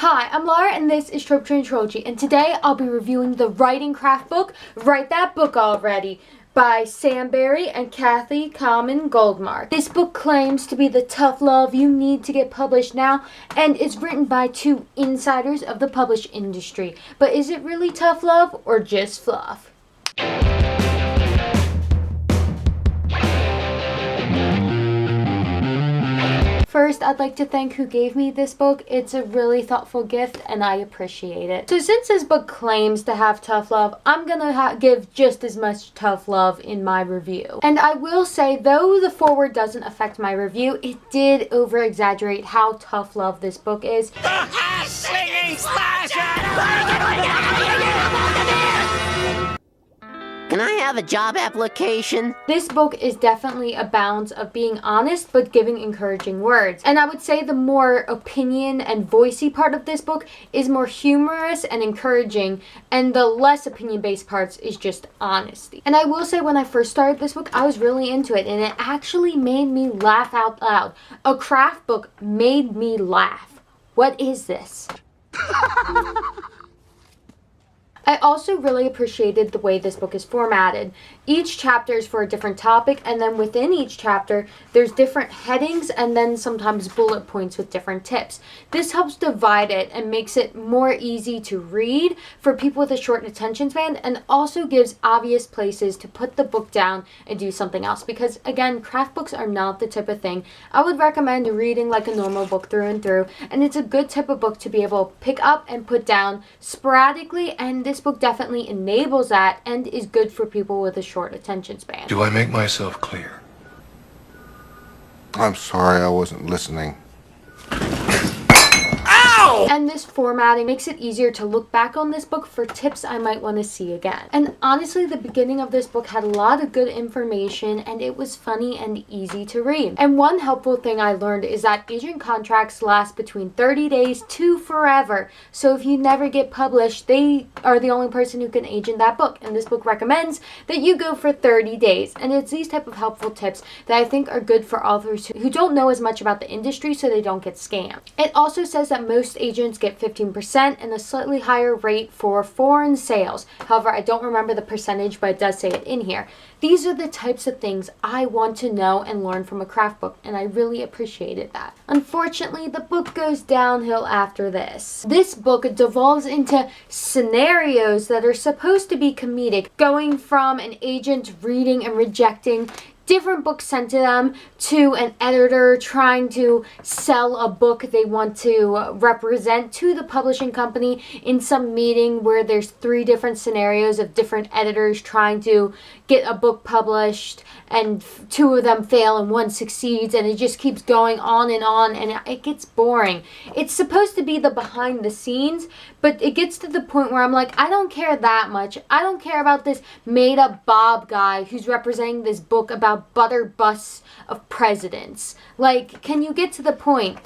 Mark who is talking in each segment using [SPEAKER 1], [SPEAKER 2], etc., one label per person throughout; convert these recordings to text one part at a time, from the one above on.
[SPEAKER 1] Hi, I'm Laura and this is Trope Train Trilogy, and today I'll be reviewing the Writing Craft book, Write That Book Already, by Sam Barry and Kathy Kalman Goldmark. This book claims to be the tough love you need to get published now, and is written by two insiders of the published industry. But is it really tough love or just fluff? First, I'd like to thank who gave me this book. It's a really thoughtful gift and I appreciate it. So since this book claims to have tough love, I'm gonna give just as much tough love in my review. And I will say, though the foreword doesn't affect my review, it did over-exaggerate how tough love this book is.
[SPEAKER 2] Can I have a job application?
[SPEAKER 1] This book is definitely a balance of being honest but giving encouraging words. And I would say the more opinion and voicey part of this book is more humorous and encouraging, and the less opinion-based parts is just honesty. And I will say, when I first started this book, I was really into it and it actually made me laugh out loud. A craft book made me laugh. What is this? I also really appreciated the way this book is formatted. Each chapter is for a different topic, and then within each chapter, there's different headings and then sometimes bullet points with different tips. This helps divide it and makes it more easy to read for people with a short attention span, and also gives obvious places to put the book down and do something else. Because again, craft books are not the type of thing I would recommend reading like a normal book through and through, and it's a good type of book to be able to pick up and put down sporadically, and this book definitely enables that and is good for people with a short attention span.
[SPEAKER 3] Do I make myself clear?
[SPEAKER 4] I'm sorry, I wasn't listening.
[SPEAKER 1] And this formatting makes it easier to look back on this book for tips I might want to see again. And honestly, the beginning of this book had a lot of good information and it was funny and easy to read. And one helpful thing I learned is that agent contracts last between 30 days to forever. So if you never get published, they are the only person who can agent that book. And this book recommends that you go for 30 days. And it's these type of helpful tips that I think are good for authors who don't know as much about the industry so they don't get scammed. It also says that most agents get 15% and a slightly higher rate for foreign sales. However, I don't remember the percentage, but it does say it in here. These are the types of things I want to know and learn from a craft book, and I really appreciated that. Unfortunately, the book goes downhill after this. This book devolves into scenarios that are supposed to be comedic, going from an agent reading and rejecting different books sent to them to an editor trying to sell a book they want to represent to the publishing company in some meeting where there's 3 different scenarios of different editors trying to get a book published, and 2 of them fail and 1 succeeds, and it just keeps going on and it gets boring. It's supposed to be the behind the scenes, but it gets to the point where I'm like, I don't care that much. I don't care about this made up Bob guy who's representing this book about butter busts of presidents. Like, can you get to the point?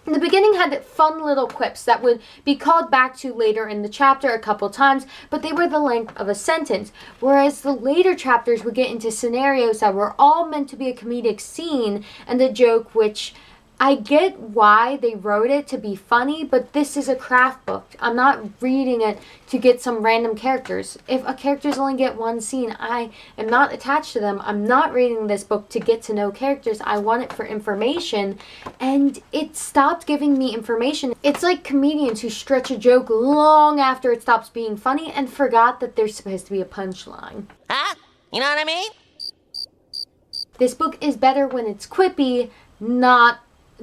[SPEAKER 1] In the beginning had fun little quips that would be called back to later in the chapter a couple times, but they were the length of a sentence. Whereas the later chapters would get into scenarios that were all meant to be a comedic scene and a joke, which I get why they wrote it to be funny, but this is a craft book. I'm not reading it to get some random characters. If a characters only get 1 scene, I am not attached to them. I'm not reading this book to get to know characters. I want it for information, and it stopped giving me information. It's like comedians who stretch a joke long after it stops being funny and forgot that there's supposed to be a punchline.
[SPEAKER 2] Huh? You know what I mean?
[SPEAKER 1] This book is better when it's quippy, not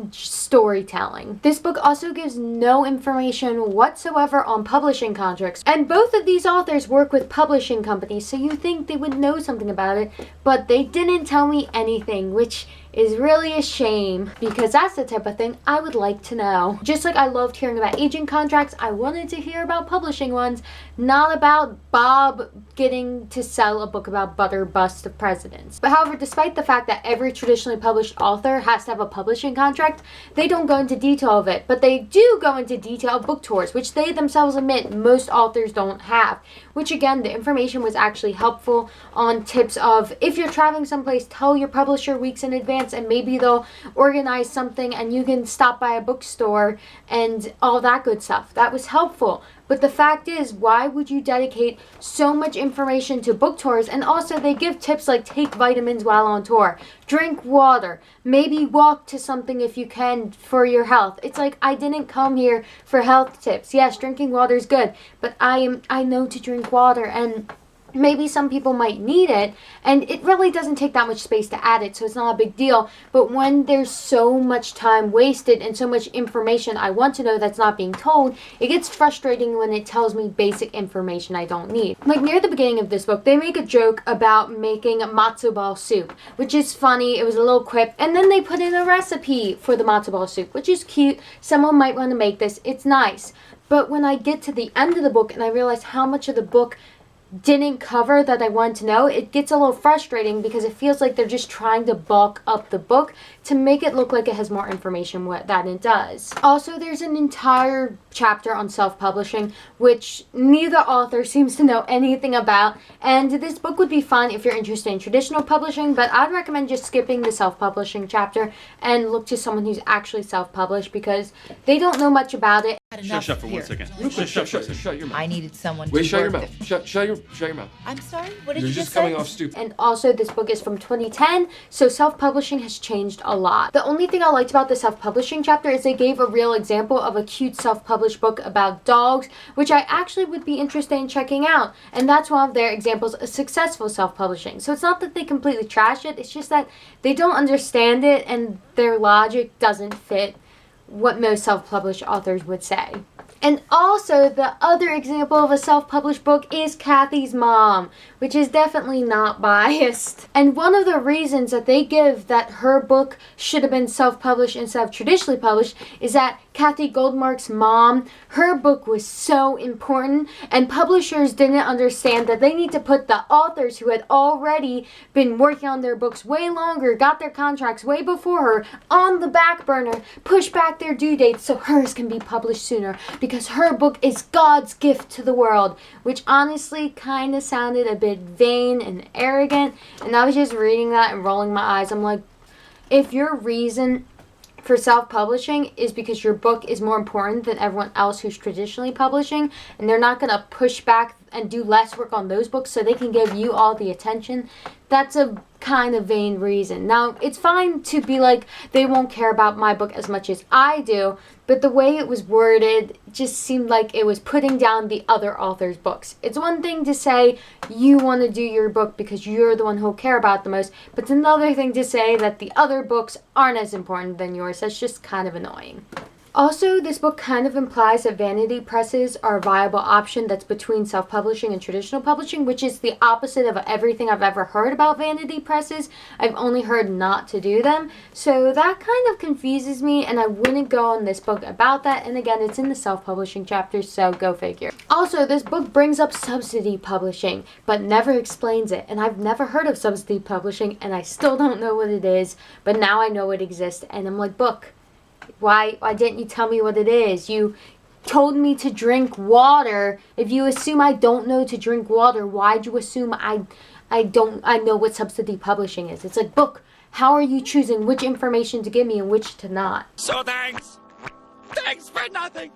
[SPEAKER 1] storytelling. This book also gives no information whatsoever on publishing contracts, and both of these authors work with publishing companies, so you think they would know something about it, but they didn't tell me anything, which is really a shame, because that's the type of thing I would like to know. Just like I loved hearing about agent contracts, I wanted to hear about publishing ones, not about Bob getting to sell a book about butter busts of presidents. But however, despite the fact that every traditionally published author has to have a publishing contract, they don't go into detail of it. But they do go into detail of book tours, which they themselves admit most authors don't have. Which again, the information was actually helpful on tips of if you're traveling someplace, tell your publisher weeks in advance and maybe they'll organize something and you can stop by a bookstore and all that good stuff. That was helpful. But the fact is, why would you dedicate so much information to book tours? And also they give tips like take vitamins while on tour, drink water, maybe walk to something if you can for your health. It's like, I didn't come here for health tips. Yes, drinking water is good, but I know to drink water, and maybe some people might need it, and it really doesn't take that much space to add it, so it's not a big deal. But when there's so much time wasted and so much information I want to know that's not being told, it gets frustrating when it tells me basic information I don't need. Like near the beginning of this book, they make a joke about making matzo ball soup, which is funny. It was a little quip, and then they put in a recipe for the matzo ball soup, which is cute. Someone might want to make this. It's nice. But when I get to the end of the book and I realize how much of the book didn't cover that I wanted to know, it gets a little frustrating because it feels like they're just trying to bulk up the book to make it look like it has more information than it does. Also, there's an entire chapter on self-publishing, which neither author seems to know anything about, and this book would be fun if you're interested in traditional publishing, but I'd recommend just skipping the self-publishing chapter and look to someone who's actually self-published because they don't know much about it.
[SPEAKER 3] Shut for 1 second. Real quick, shut your mouth.
[SPEAKER 5] I needed someone
[SPEAKER 3] Wait,
[SPEAKER 5] to
[SPEAKER 3] shut your
[SPEAKER 5] work
[SPEAKER 3] mouth. Shut your mouth.
[SPEAKER 5] I'm sorry, what did
[SPEAKER 3] You're
[SPEAKER 5] you
[SPEAKER 3] just
[SPEAKER 5] say?
[SPEAKER 3] coming off stupid.
[SPEAKER 1] And also, this book is from 2010, so self-publishing has changed a lot. The only thing I liked about the self-publishing chapter is they gave a real example of a cute self-published book about dogs, which I actually would be interested in checking out. And that's one of their examples of successful self-publishing. So it's not that they completely trash it, it's just that they don't understand it and their logic doesn't fit what most self-published authors would say. And also, the other example of a self-published book is Kathy's Mom, which is definitely not biased. And one of the reasons that they give that her book should have been self-published instead of traditionally published is that Kathy Goldmark's mom, her book was so important, and publishers didn't understand that they need to put the authors who had already been working on their books way longer, got their contracts way before her, on the back burner, push back their due dates so hers can be published sooner, because her book is God's gift to the world, which honestly kind of sounded a bit vain and arrogant, and I was just reading that and rolling my eyes. I'm like, if your reason for self-publishing is because your book is more important than everyone else who's traditionally publishing, and they're not going to push back and do less work on those books so they can give you all the attention, that's a kind of vain reason. Now, it's fine to be like, they won't care about my book as much as I do, but the way it was worded just seemed like it was putting down the other author's books. It's one thing to say you want to do your book because you're the one who'll care about it the most, but it's another thing to say that the other books aren't as important than yours. That's just kind of annoying. Also, this book kind of implies that vanity presses are a viable option that's between self-publishing and traditional publishing, which is the opposite of everything I've ever heard about vanity presses. I've only heard not to do them. So that kind of confuses me, and I wouldn't go on this book about that. And again, it's in the self-publishing chapter, so go figure. Also, this book brings up subsidy publishing, but never explains it. And I've never heard of subsidy publishing, and I still don't know what it is, but now I know it exists, and I'm like, book, why didn't you tell me what it is? You told me to drink water. If you assume I don't know to drink water, why'd you assume I know what subsidy publishing is? It's like, book, how are you choosing which information to give me and which to not?
[SPEAKER 3] So thanks. Thanks for nothing.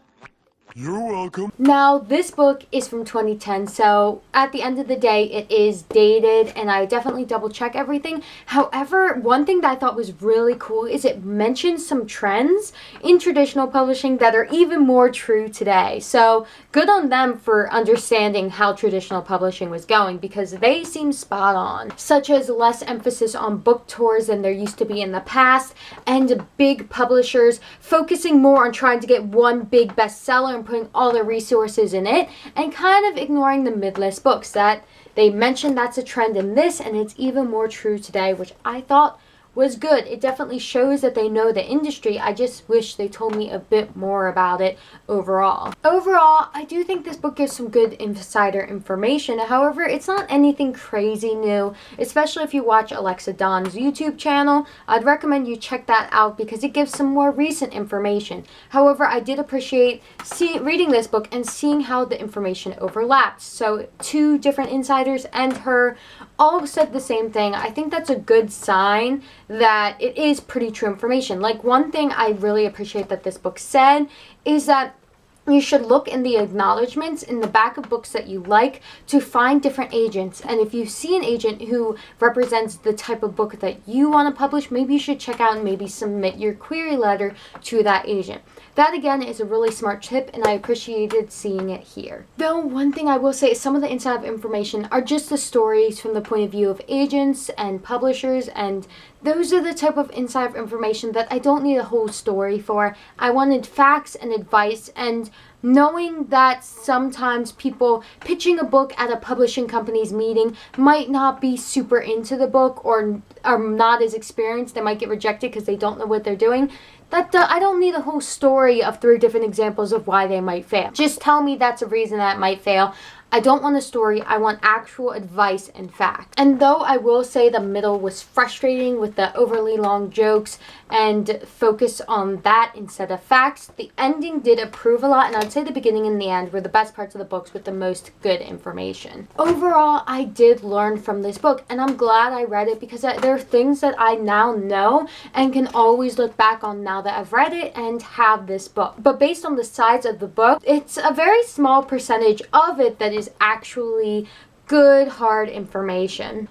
[SPEAKER 4] You're welcome.
[SPEAKER 1] Now, this book is from 2010, so at the end of the day, it is dated, and I definitely double check everything. However, one thing that I thought was really cool is it mentions some trends in traditional publishing that are even more true today. So, good on them for understanding how traditional publishing was going, because they seem spot on. Such as less emphasis on book tours than there used to be in the past, and big publishers focusing more on trying to get one big bestseller and putting all their resources in it, and kind of ignoring the mid-list books. That they mentioned that's a trend in this, and it's even more true today, which I thought was good. It definitely shows that they know the industry. I just wish they told me a bit more about it overall. Overall, I do think this book gives some good insider information. However, it's not anything crazy new, especially if you watch Alexa Dawn's YouTube channel. I'd recommend you check that out because it gives some more recent information. However, I did appreciate reading this book and seeing how the information overlapped. So 2 different insiders and her all said the same thing. I think that's a good sign that it is pretty true information. Like, one thing I really appreciate that this book said is that you should look in the acknowledgments in the back of books that you like to find different agents. And if you see an agent who represents the type of book that you want to publish, maybe you should check out and maybe submit your query letter to that agent. That, again, is a really smart tip, and I appreciated seeing it here. Though, one thing I will say is some of the inside information are just the stories from the point of view of agents and publishers, and those are the type of inside information that I don't need a whole story for. I wanted facts and advice, and knowing that sometimes people pitching a book at a publishing company's meeting might not be super into the book or are not as experienced. They might get rejected because they don't know what they're doing. I don't need a whole story of 3 different examples of why they might fail. Just tell me that's a reason that it might fail. I don't want a story, I want actual advice and facts. And though I will say the middle was frustrating with the overly long jokes and focus on that instead of facts, the ending did improve a lot, and I'd say the beginning and the end were the best parts of the books with the most good information. Overall, I did learn from this book, and I'm glad I read it because there are things that I now know and can always look back on now that I've read it and have this book. But based on the size of the book, it's a very small percentage of it that is actually good, hard information.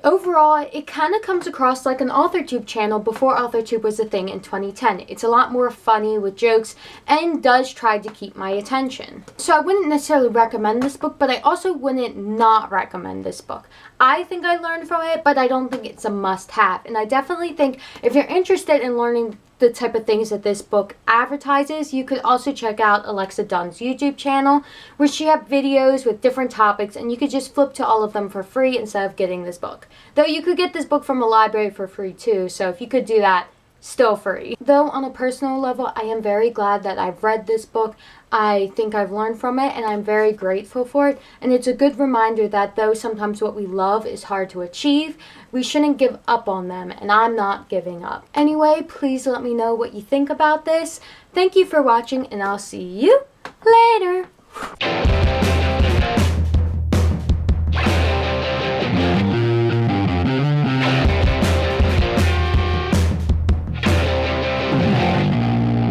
[SPEAKER 1] Overall, it kind of comes across like an AuthorTube channel before AuthorTube was a thing in 2010. It's a lot more funny with jokes and does try to keep my attention. So I wouldn't necessarily recommend this book, but I also wouldn't not recommend this book. I think I learned from it, but I don't think it's a must-have. And I definitely think if you're interested in learning the type of things that this book advertises, you could also check out Alexa Dawn's YouTube channel, where she has videos with different topics, and you could just flip to all of them for free instead of getting this book. Though you could get this book from a library for free too, so if you could do that, still free. Though on a personal level, I am very glad that I've read this book. I think I've learned from it, and I'm very grateful for it. And it's a good reminder that though sometimes what we love is hard to achieve, we shouldn't give up on them, and I'm not giving up. Anyway, please let me know what you think about this. Thank you for watching, and I'll see you later.